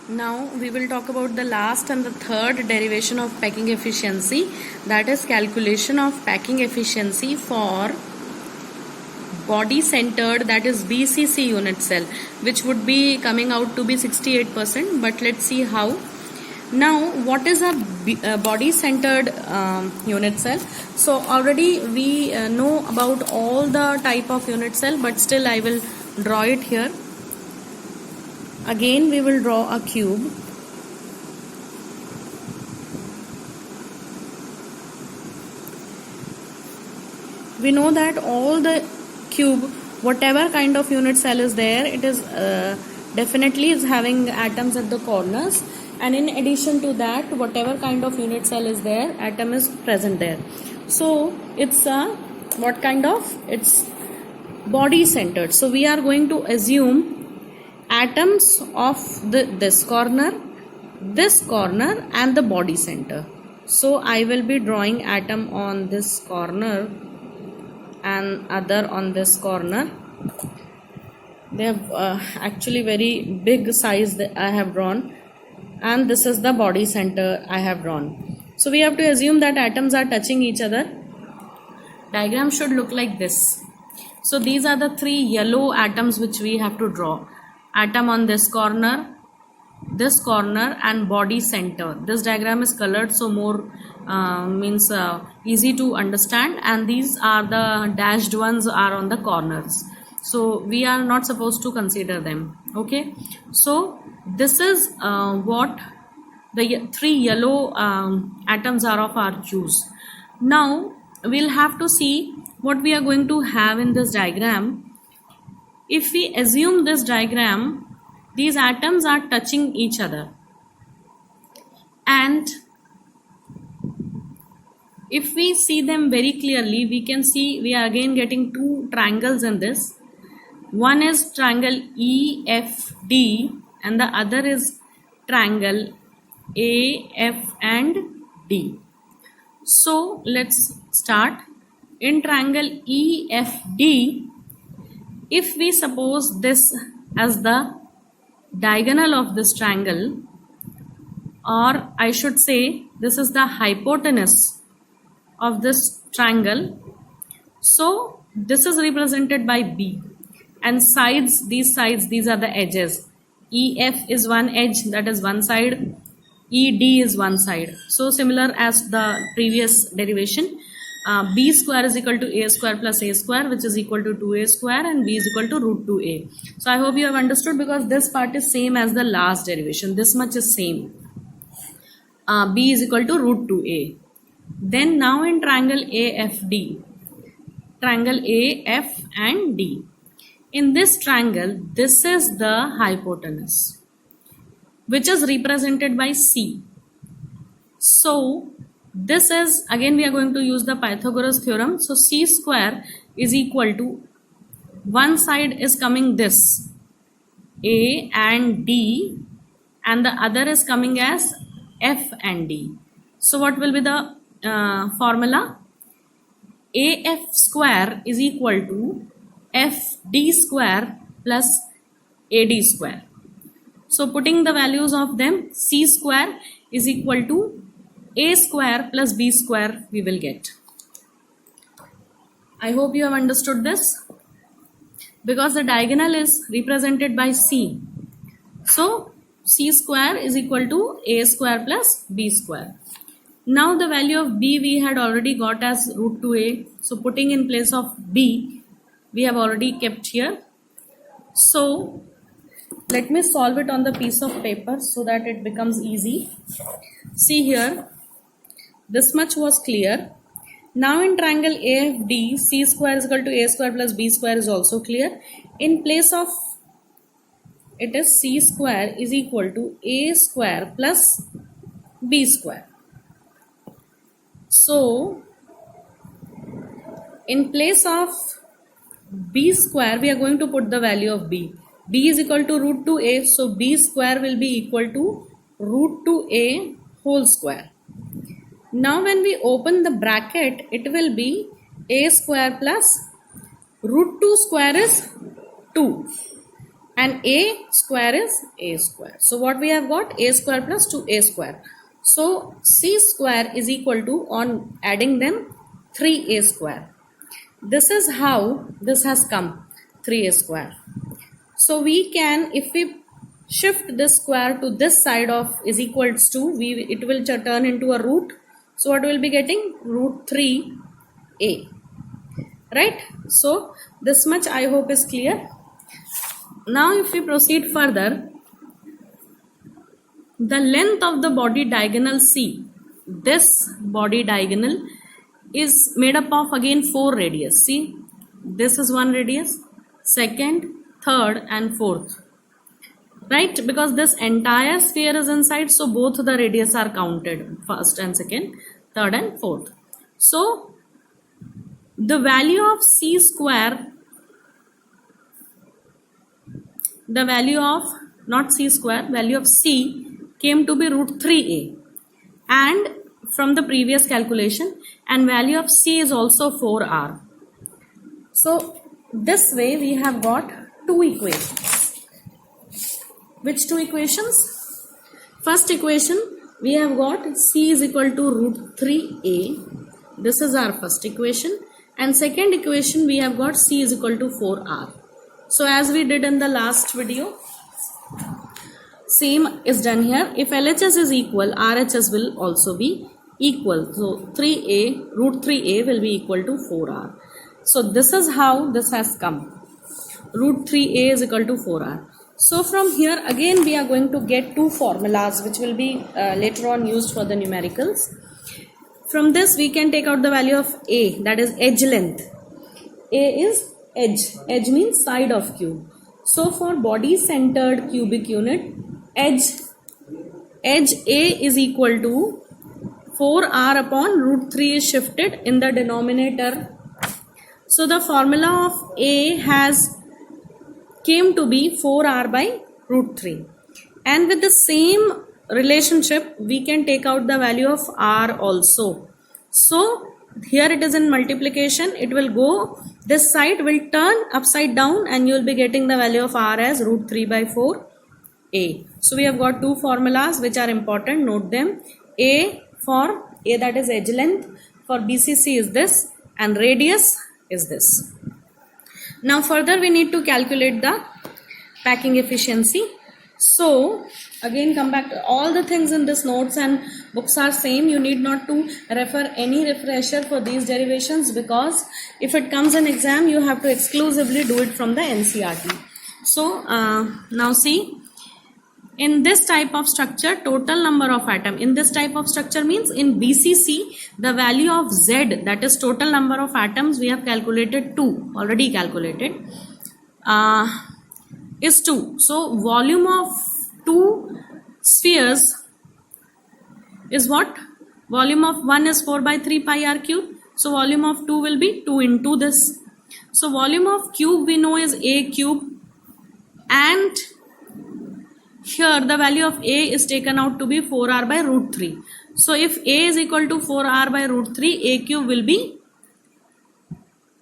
Now we will talk about the last and the third derivation of packing efficiency, that is calculation of packing efficiency for body centered, that is BCC unit cell, which would be coming out to be 68%, but let's see how. Now what is a body centered unit cell? So already we know about all the type of unit cell, but still I will draw it here. Again we will draw a cube. We know that all the cube, whatever kind of unit cell is there, it is definitely is having atoms at the corners, and in addition to that, whatever kind of unit cell is there, atom is present there. So it's a what kind of? It's body centered. So we are going to assume atoms of this corner, and the body center. So I will be drawing atom on this corner and other on this corner. They have actually very big size that I have drawn, and this is the body center I have drawn. So we have to assume that atoms are touching each other. Diagram should look like this. So these are the three yellow atoms which we have to draw. Atom on this corner, and body center. This diagram is colored, so more means easy to understand, and these are the dashed ones are on the corners, so we are not supposed to consider them. Okay, so this is what the three yellow atoms are of our choose. Now we'll have to see what we are going to have in this diagram. If we assume this diagram, these atoms are touching each other, and if we see them very clearly, we can see we are again getting two triangles in this. One is triangle EFD and the other is triangle AF and D. So let's start. In triangle EFD, if we suppose this as the diagonal of this triangle, or I should say this is the hypotenuse of this triangle, so this is represented by B, and sides, these are the edges. EF is one edge, that is one side, ED is one side. So similar as the previous derivation, B square is equal to A square plus A square, which is equal to 2A square, and B is equal to root 2A. So I hope you have understood, because this part is same as the last derivation. This much is same. B is equal to root 2A. Then now in triangle AFD, triangle AF and D. In this triangle, this is the hypotenuse, which is represented by C. So this is, again we are going to use the Pythagoras theorem. So C square is equal to, one side is coming this A and D, and the other is coming as F and D. So what will be the formula? AF square is equal to FD square plus AD square. So putting the values of them, C square is equal to A square plus B square we will get. I hope you have understood this, because the diagonal is represented by C. So C square is equal to A square plus B square. Now the value of B we had already got as root 2A. So putting in place of B, we have already kept here. So let me solve it on the piece of paper so that it becomes easy. See here, this much was clear. Now in triangle AFD, C square is equal to A square plus B square is also clear. In place of it is C square is equal to A square plus B square. So in place of B square, we are going to put the value of B. B is equal to root 2A, so B square will be equal to root 2A whole square. Now when we open the bracket, it will be A square plus root 2 square is 2. and a square is a square. So what we have got? A square plus 2a square. So c square is equal to, on adding them, 3a square. This is how this has come, 3a square. So we can, if we shift this square to this side of is equals to, it will turn into a root. So what we will be getting? Root 3a. Right? So this much I hope is clear. Now if we proceed further, the length of the body diagonal C, this body diagonal is made up of again 4 radius. See, this is one radius, second, third and fourth. Right? Because this entire sphere is inside, so both the radius are counted, first and second, third and fourth. So the value of c square, the value of, not c square, value of c came to be root 3a, and from the previous calculation, and value of c is also 4r. So this way we have got two equations. Which two equations? First equation, we have got c is equal to root 3a. This is our first equation. And second equation, we have got c is equal to 4r. So as we did in the last video, same is done here. If LHS is equal, RHS will also be equal. So 3a, root 3a will be equal to 4r. So this is how this has come. Root 3a is equal to 4r. So from here again we are going to get two formulas which will be later on used for the numericals. From this we can take out the value of a, that is edge length. A is edge. Edge means side of cube. So for body centered cubic unit, edge A is equal to 4r upon root 3 is shifted in the denominator. So the formula of A has came to be 4r by root 3. And with the same relationship, we can take out the value of r also. So here it is in multiplication, it will go, this side will turn upside down and you will be getting the value of r as root 3 by 4a. So we have got two formulas which are important, note them. A for A, that is edge length, for BCC is this, and radius is this. Now further we need to calculate the packing efficiency. So again come back to all the things in this notes and books are same. You need not to refer any refresher for these derivations, because if it comes in exam you have to exclusively do it from the NCERT. So now see, in this type of structure, total number of atom, in this type of structure means in BCC, the value of Z, that is total number of atoms, we have calculated 2, already calculated, is 2. So volume of 2 spheres is what? Volume of 1 is 4 by 3 pi r cube. So volume of 2 will be 2 into this. So volume of cube we know is a cube, and here the value of a is taken out to be 4r by root 3. So if a is equal to 4r by root 3, a cube will be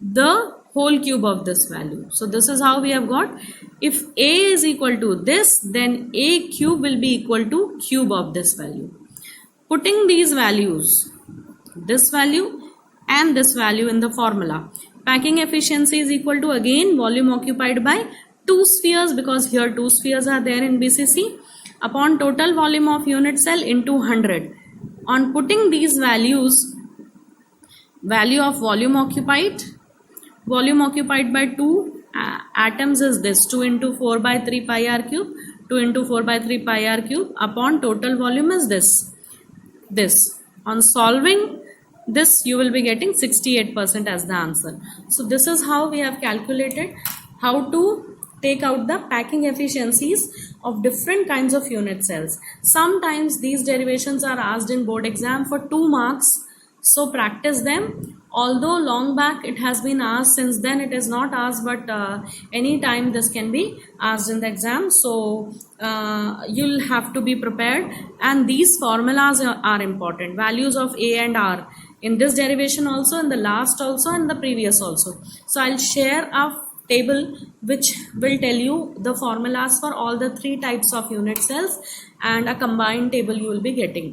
the whole cube of this value. So this is how we have got, if a is equal to this, then a cube will be equal to cube of this value. Putting these values, this value and this value in the formula, packing efficiency is equal to again volume occupied by 2 spheres, because here 2 spheres are there in BCC, upon total volume of unit cell into 100. On putting these values, value of volume occupied by 2 atoms is this, 2 into 4 by 3 pi r cube, 2 into 4 by 3 pi r cube, upon total volume is this. On solving this, you will be getting 68% as the answer. So this is how we have calculated how to take out the packing efficiencies of different kinds of unit cells. Sometimes these derivations are asked in board exam for 2 marks, so practice them. Although long back it has been asked, since then it is not asked, but anytime this can be asked in the exam. So you'll have to be prepared, and these formulas are important. Values of A and R in this derivation also, in the last also, and the previous also. So I'll share a table which will tell you the formulas for all the three types of unit cells, and a combined table you will be getting.